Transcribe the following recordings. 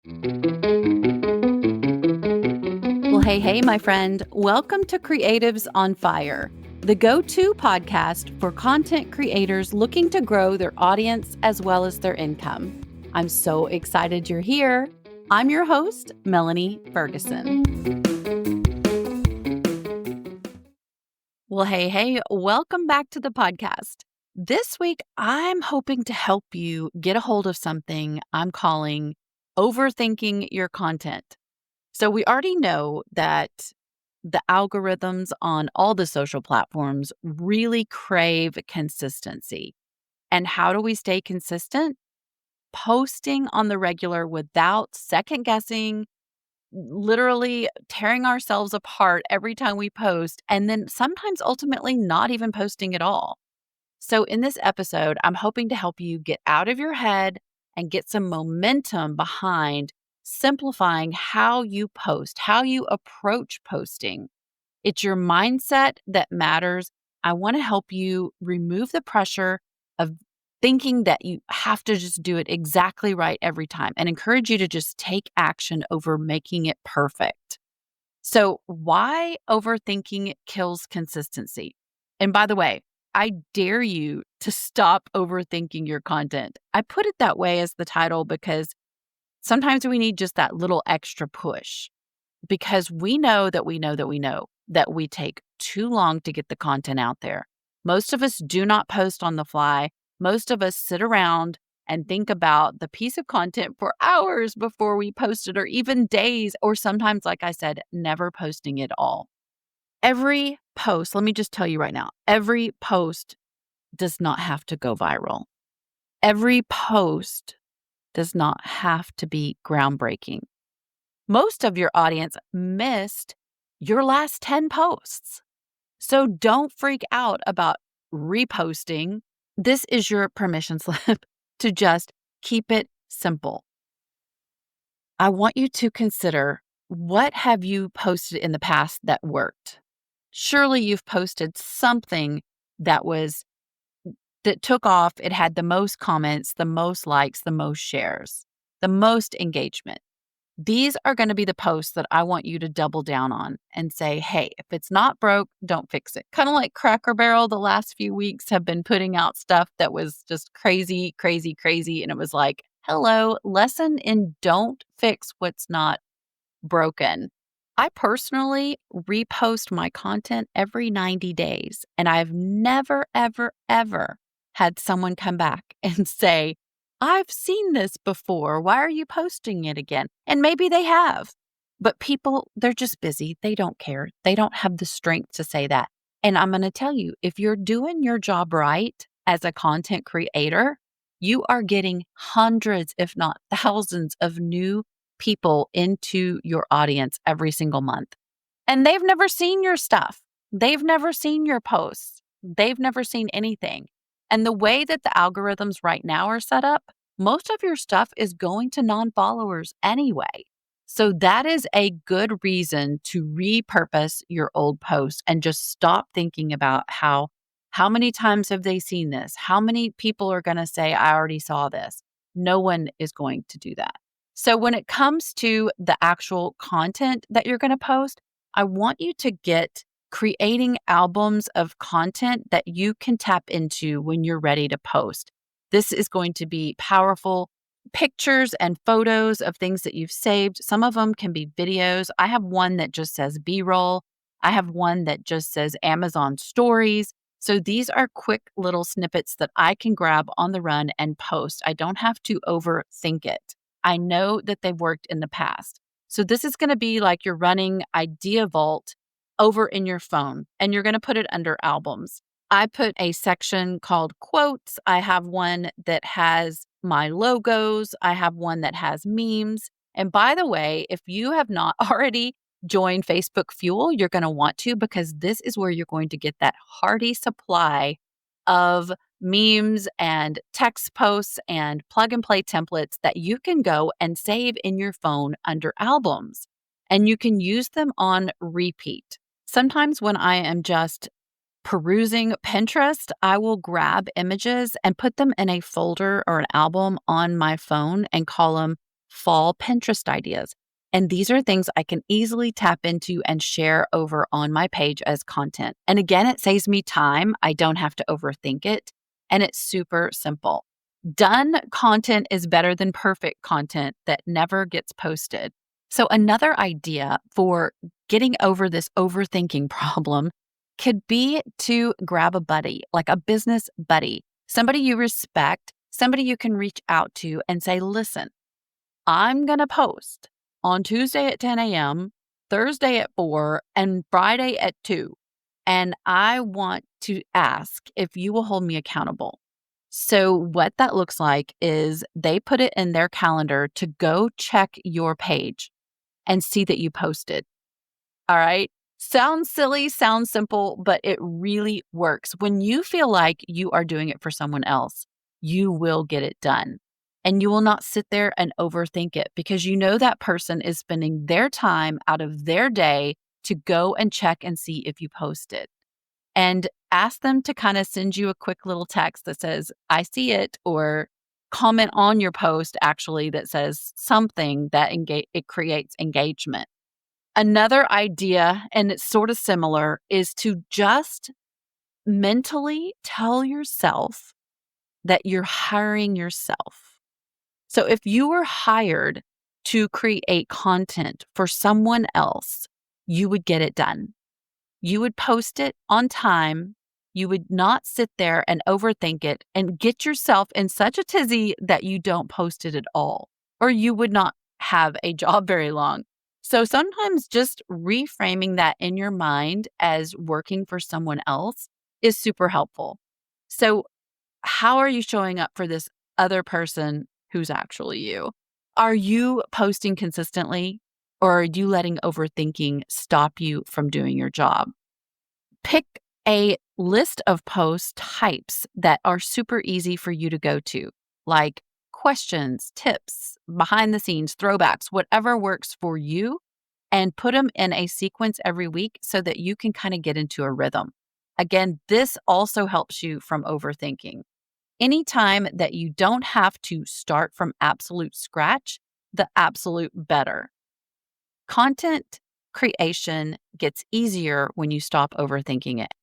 Well, hey, my friend. Welcome to Creatives on Fire, the go-to podcast for content creators looking to grow their audience as well as their income. I'm so excited you're here. I'm your host, Melanie Ferguson. Well, hey, welcome back to the podcast. This week, I'm hoping to help you get a hold of something I'm calling overthinking your content. So we already know that the algorithms on all the social platforms really crave consistency. And how do we stay consistent? Posting on the regular without second guessing, literally tearing ourselves apart every time we post, and then sometimes ultimately not even posting at all. So, in this episode, I'm hoping to help you get out of your head and get some momentum behind simplifying how you post, how you approach posting. It's your mindset that matters. I want to help you remove the pressure of thinking that you have to just do it exactly right every time and encourage you to just take action over making it perfect. So, why overthinking kills consistency? And by the way, I dare you to stop overthinking your content. I put it that way as the title because sometimes we need just that little extra push because we know that we take too long to get the content out there. Most of us do not post on the fly. Most of us sit around and think about the piece of content for hours before we post it, or even days, or sometimes, like I said, never posting it all. Every post, let me just tell you right now, every post does not have to go viral. Every post does not have to be groundbreaking. Most of your audience missed your last 10 posts. So don't freak out about reposting. This is your permission slip to just keep it simple. I want you to consider, what have you posted in the past that worked? Surely you've posted something that took off. It had the most comments, the most likes, the most shares, the most engagement. These are going to be the posts that I want you to double down on and say, hey, if it's not broke, don't fix it. Kind of like Cracker Barrel the last few weeks have been putting out stuff that was just crazy. And it was like, hello, lesson in don't fix what's not broken. I personally repost my content every 90 days, and I've never, ever had someone come back and say, I've seen this before. Why are you posting it again? And maybe they have, but people, they're just busy. They don't care. They don't have the strength to say that. And I'm going to tell you, if you're doing your job right as a content creator, you are getting hundreds, if not thousands, of new people into your audience every single month. And they've never seen your stuff. They've never seen your posts. They've never seen anything. And the way that the algorithms right now are set up, most of your stuff is going to non-followers anyway. So that is a good reason to repurpose your old posts and just stop thinking about how many times have they seen this? How many people are going to say, I already saw this? No one is going to do that. So when it comes to the actual content that you're going to post, I want you to get creating albums of content that you can tap into when you're ready to post. This is going to be powerful pictures and photos of things that you've saved. Some of them can be videos. I have one that just says B-roll. I have one that just says Amazon stories. So these are quick little snippets that I can grab on the run and post. I don't have to overthink it. I know that they've worked in the past. So this is going to be like you're running Idea Vault over in your phone, and you're going to put it under albums. I put a section called quotes. I have one that has my logos. I have one that has memes. And by the way, if you have not already joined Facebook Fuel, you're going to want to, because this is where you're going to get that hearty supply of memes and text posts and plug and play templates that you can go and save in your phone under albums. And you can use them on repeat. Sometimes when I am just perusing Pinterest, I will grab images and put them in a folder or an album on my phone and call them fall Pinterest ideas. And these are things I can easily tap into and share over on my page as content. And again, it saves me time. I don't have to overthink it. And it's super simple. Done content is better than perfect content that never gets posted. So, another idea for getting over this overthinking problem could be to grab a buddy, like a business buddy, somebody you respect, somebody you can reach out to and say, listen, I'm going to post on Tuesday at 10 a.m., Thursday at 4, and Friday at 2. And I want to ask if you will hold me accountable. So, what that looks like is they put it in their calendar to go check your page and see that you posted. All right. Sounds silly, sounds simple, but it really works. When you feel like you are doing it for someone else, you will get it done. And you will not sit there and overthink it because you know that person is spending their time out of their day to go and check and see if you posted. And ask them to kind of send you a quick little text that says, I see it, or comment on your post actually that says something that it creates engagement. Another idea, and it's sort of similar, is to just mentally tell yourself that you're hiring yourself. So if you were hired to create content for someone else, you would get it done. You would post it on time. You would not sit there and overthink it and get yourself in such a tizzy that you don't post it at all, or you would not have a job very long. So sometimes just reframing that in your mind as working for someone else is super helpful. So, how are you showing up for this other person who's actually you? Are you posting consistently, or are you letting overthinking stop you from doing your job? Pick a list of post types that are super easy for you to go to, like questions, tips, behind the scenes, throwbacks, whatever works for you, and put them in a sequence every week so that you can kind of get into a rhythm. Again, this also helps you from overthinking. Anytime that you don't have to start from absolute scratch, the absolute better. Content creation gets easier when you stop overthinking it.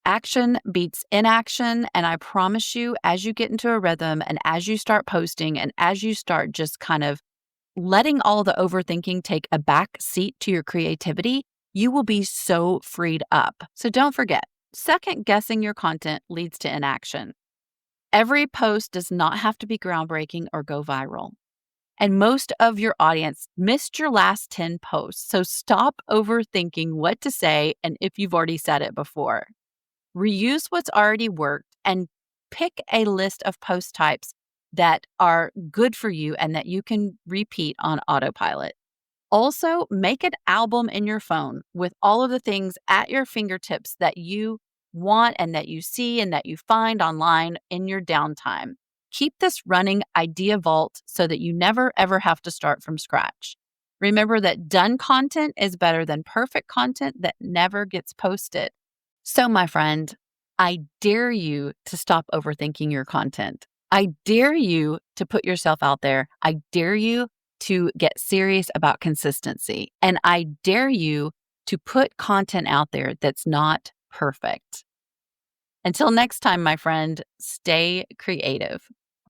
Action beats inaction. And I promise you, as you get into a rhythm and as you start posting and as you start just kind of letting all the overthinking take a back seat to your creativity, you will be so freed up. So don't forget, second guessing your content leads to inaction. Every post does not have to be groundbreaking or go viral. And most of your audience missed your last 10 posts. So stop overthinking what to say and if you've already said it before. Reuse what's already worked and pick a list of post types that are good for you and that you can repeat on autopilot. Also, make an album in your phone with all of the things at your fingertips that you want and that you see and that you find online in your downtime. Keep this running idea vault so that you never ever have to start from scratch. Remember that done content is better than perfect content that never gets posted. So, my friend, I dare you to stop overthinking your content. I dare you to put yourself out there. I dare you to get serious about consistency. And I dare you to put content out there that's not perfect. Until next time, my friend, stay creative.